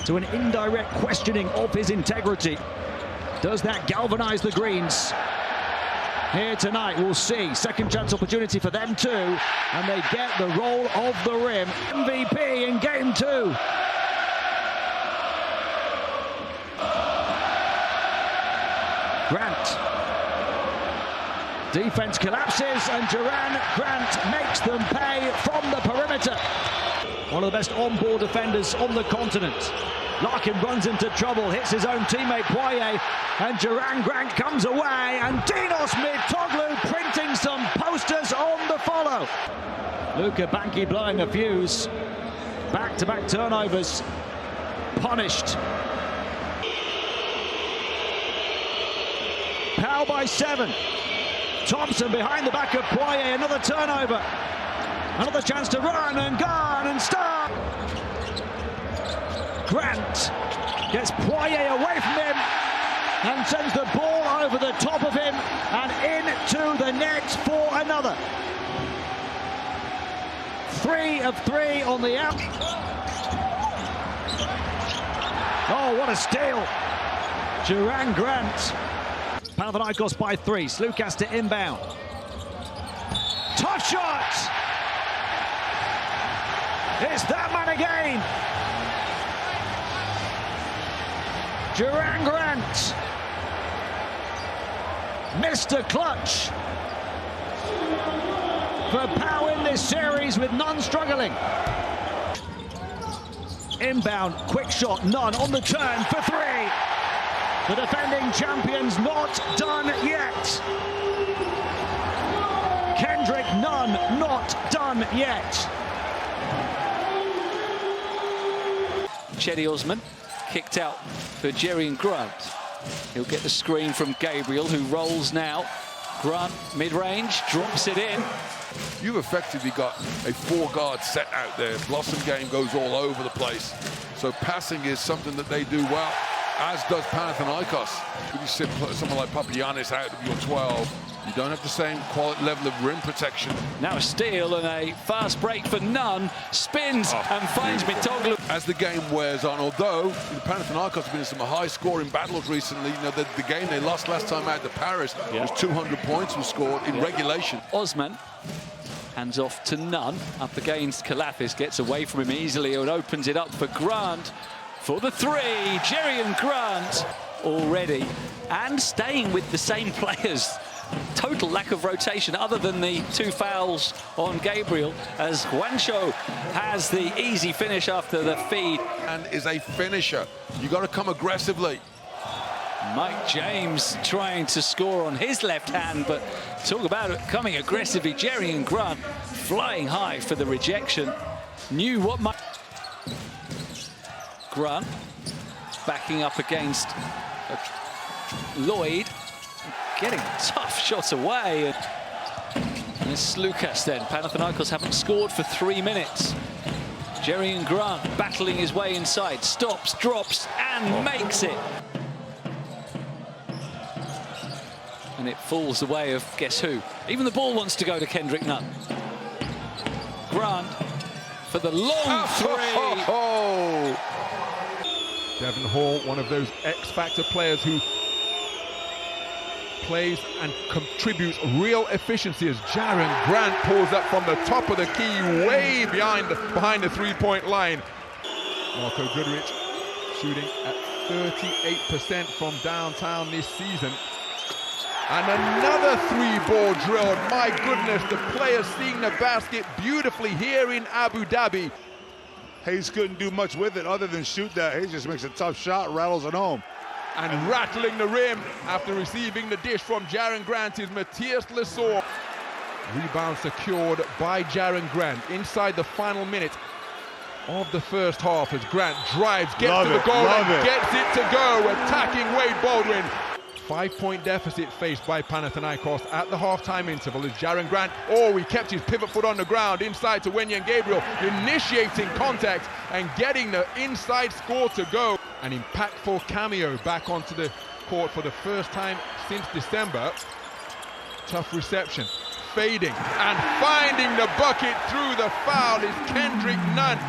to an indirect questioning of his integrity. Does that galvanise the Greens? Here tonight, we'll see. Second chance opportunity for them too. And they get the roll of the rim. MVP in game 2. Grant. Defense collapses and Dzieran Grant makes them pay from the perimeter. One of the best on-ball defenders on the continent. Larkin runs into trouble, hits his own teammate Poirier, and Dzieran Grant comes away, and Dinos Mitoglu printing some posters on the follow. Luka Banki blowing a fuse. Back-to-back turnovers. Punished. Powell by 7. Thompson behind the back of Poirier, another turnover. Another chance to run and gun and start. Grant gets Poirier away from him and sends the ball over the top of him and into the net for another. 3 of 3 on the out. Oh, what a steal. Dzieran Grant. Panathenαϊκos by 3. Slukas to inbound. Tough shot! It's that man again! Dzieran Grant. Mr. Clutch. For Powell in this series with none struggling. Inbound, quick shot, none on the turn for 3. The defending champions not done yet. Kendrick Nunn not done yet. Cedi Osman kicked out for Τζέριαν Γκραντ. He'll get the screen from Gabriel, who rolls now. Grant, mid-range, drops it in. You've effectively got a 4-guard set out there. Blossom game goes all over the place. So passing is something that they do well, as does Panathenαϊκos. If you sit someone like Papagiannis out of your 12, you don't have the same quality level of rim protection. Now a steal and a fast break for Nunn. Spins and finds Mitoglu. As the game wears on, although Panathinaikos have been in some high-scoring battles recently. You know, the game they lost last time out to Paris was 200 points were scored in regulation. Osman hands off to Nunn. Up against Kalafis, gets away from him easily and opens it up for Grant. For the 3, Dzieриan Γκραντ already, and staying with the same players. Total lack of rotation other than the 2 fouls on Gabriel, as Juancho has the easy finish after the feed. And is a finisher. You got to come aggressively. Mike James trying to score on his left hand, but talk about it coming aggressively. Dzieриan Γκραντ flying high for the rejection. Knew what might. Grant backing up against Lloyd, getting a tough shot away. And it's Slukas then. Panathinaikos haven't scored for 3 minutes. Dzieриan Γκραντ battling his way inside, stops, drops, and makes it. And it falls the way of guess who? Even the ball wants to go to Kendrick Nunn. Grant for the long 3. Devon Hall, one of those X-factor players who plays and contributes real efficiency as Dzieриan Γκραντ pulls up from the top of the key, way behind the three-point line. Marko Guduric shooting at 38% from downtown this season. And another 3-ball drilled. My goodness, the players seeing the basket beautifully here in Abu Dhabi. Hayes couldn't do much with it other than shoot that. Hayes just makes a tough shot, rattles it home. And rattling the rim after receiving the dish from Dzieриan Γκραντ is Matthias Lesor. Rebound secured by Dzieриan Γκραντ inside the final minute of the first half as Grant drives, gets to the goal and gets it to go, attacking Wade Baldwin. 5-point deficit faced by Panathinaikos at the half-time interval as Dzieриan Γκραντ, he kept his pivot foot on the ground inside to Wenyen Gabriel, initiating contact and getting the inside score to go. An impactful cameo back onto the court for the first time since December. Tough reception, fading and finding the bucket through the foul is Kendrick Nunn.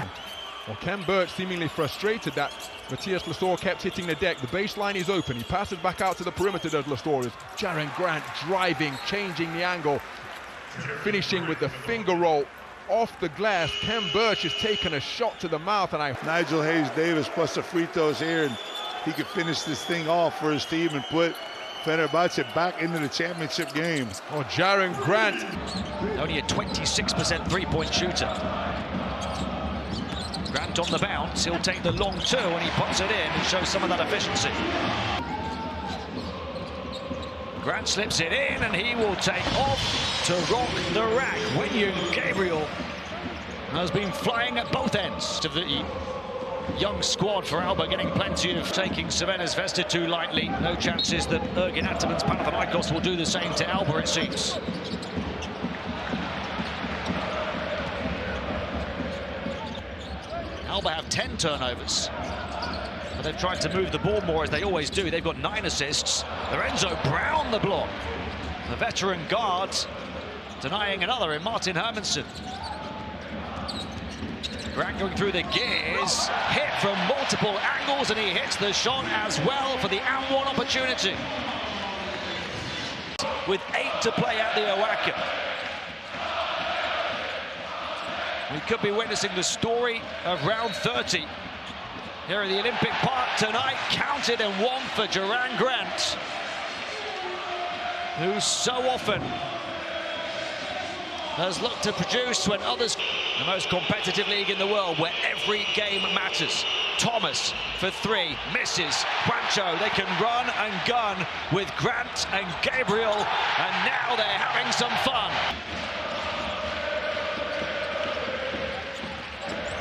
Well, Ken Birch seemingly frustrated that Matthias Lesor kept hitting the deck. The baseline is open. He passes back out to the perimeter, does Lesor. Dzieran Grant driving, changing the angle, finishing with the finger roll off the glass. Ken Birch has taken a shot to the mouth, and Nigel Hayes-Davis plus the free throws here, and he could finish this thing off for his team and put Fenerbahce back into the championship game. Oh, Dzieran Grant. Only a 26% three-point shooter. Grant on the bounce, he'll take the long two and he puts it in and shows some of that efficiency. Grant slips it in and he will take off to rock the rack. William Gabriel has been flying at both ends of the young squad for Alba, getting plenty of taking Cervena's vested too lightly. No chances that Ergin Ataman's Panathinaikos will do the same to Alba, it seems. Alba have 10 turnovers, but they've tried to move the ball more, as they always do. They've got 9 assists. Lorenzo Brown the block. The veteran guard denying another in Martin Hermansen. Grant going through the gears, hit from multiple angles, and he hits the shot as well for the and one opportunity. With 8 to play at the Owaka. We could be witnessing the story of round 30 here at the Olympic Park tonight. Counted and won for Dzieran Grant, who so often has looked to produce when others. The most competitive league in the world, where every game matters. Thomas for 3, misses. Juancho, they can run and gun with Grant and Gabriel, and now they're having some fun.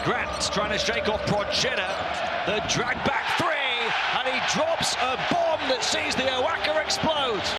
Grant trying to shake off Procida. The drag back 3, and he drops a bomb that sees the